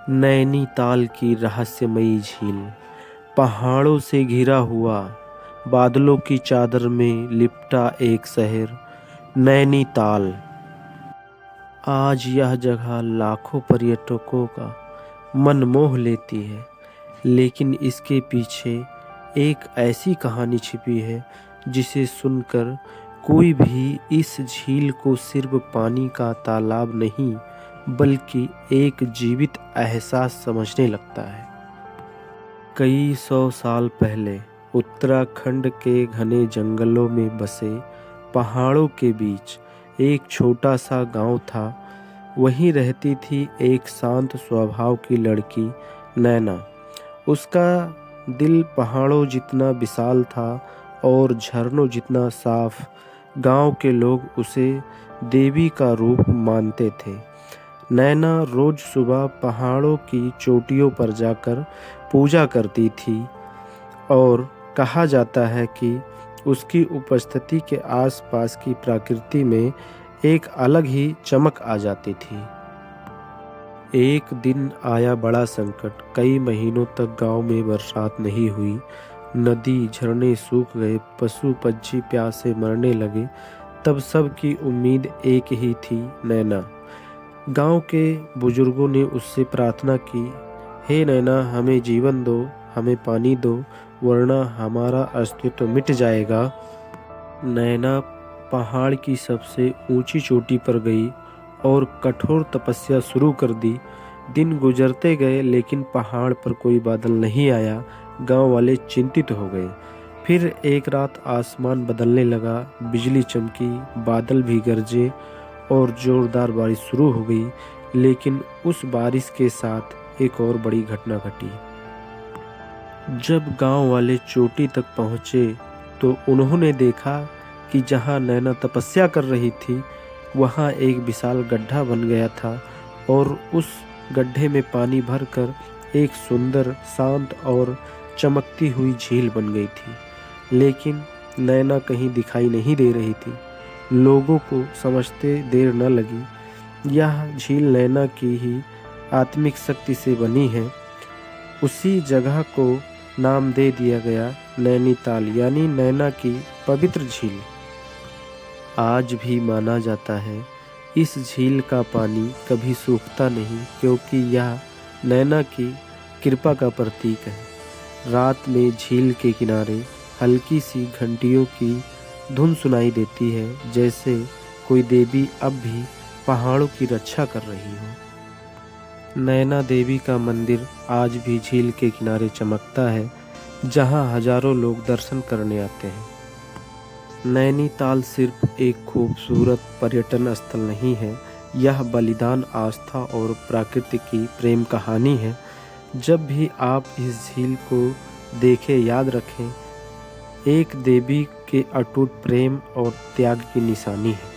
नैनीताल की रहस्यमयी झील, पहाड़ों से घिरा हुआ, बादलों की चादर में लिपटा एक शहर नैनीताल। आज यह जगह लाखों पर्यटकों का मन मोह लेती है, लेकिन इसके पीछे एक ऐसी कहानी छिपी है जिसे सुनकर कोई भी इस झील को सिर्फ पानी का तालाब नहीं बल्कि एक जीवित एहसास समझने लगता है। कई सौ साल पहले उत्तराखंड के घने जंगलों में बसे पहाड़ों के बीच एक छोटा सा गांव था। वहीं रहती थी एक शांत स्वभाव की लड़की नैना। उसका दिल पहाड़ों जितना विशाल था और झरनों जितना साफ। गांव के लोग उसे देवी का रूप मानते थे। नैना रोज सुबह पहाड़ों की चोटियों पर जाकर पूजा करती थी और कहा जाता है कि उसकी उपस्थिति के आसपास की प्रकृति में एक अलग ही चमक आ जाती थी। एक दिन आया बड़ा संकट। कई महीनों तक गांव में बरसात नहीं हुई। नदी झरने सूख गए, पशु पक्षी प्यास से मरने लगे। तब सबकी उम्मीद एक ही थी, नैना। गांव के बुजुर्गों ने उससे प्रार्थना की, हे नैना, हमें जीवन दो, हमें पानी दो, वरना हमारा अस्तित्व मिट जाएगा। नैना पहाड़ की सबसे ऊंची चोटी पर गई और कठोर तपस्या शुरू कर दी। दिन गुजरते गए लेकिन पहाड़ पर कोई बादल नहीं आया। गांव वाले चिंतित हो गए। फिर एक रात आसमान बदलने लगा, बिजली चमकी, बादल भी गरजे और जोरदार बारिश शुरू हो गई। लेकिन उस बारिश के साथ एक और बड़ी घटना घटी। जब गांव वाले चोटी तक पहुंचे तो उन्होंने देखा कि जहां नैना तपस्या कर रही थी वहां एक विशाल गड्ढा बन गया था और उस गड्ढे में पानी भरकर एक सुंदर, शांत और चमकती हुई झील बन गई थी। लेकिन नैना कहीं दिखाई नहीं दे रही थी। लोगों को समझते देर न लगी। यह झील नैना की ही आत्मिक शक्ति से बनी है। उसी जगह को नाम दे दिया गया नैनीताल, यानी नैना की पवित्र झील। आज भी माना जाता है इस झील का पानी कभी सूखता नहीं, क्योंकि यह नैना की कृपा का प्रतीक है। रात में झील के किनारे हल्की सी घंटियों की धुन सुनाई देती है, जैसे कोई देवी अब भी पहाड़ों की रक्षा कर रही हो। नैना देवी का मंदिर आज भी झील के किनारे चमकता है, जहां हजारों लोग दर्शन करने आते हैं। नैनीताल सिर्फ एक खूबसूरत पर्यटन स्थल नहीं है, यह बलिदान, आस्था और प्रकृति की प्रेम कहानी है। जब भी आप इस झील को देखें, याद रखें, एक देवी के अटूट प्रेम और त्याग की निशानी है।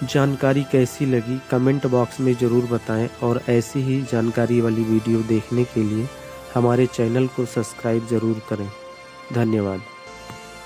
जानकारी कैसी लगी कमेंट बॉक्स में ज़रूर बताएं और ऐसी ही जानकारी वाली वीडियो देखने के लिए हमारे चैनल को सब्सक्राइब ज़रूर करें। धन्यवाद।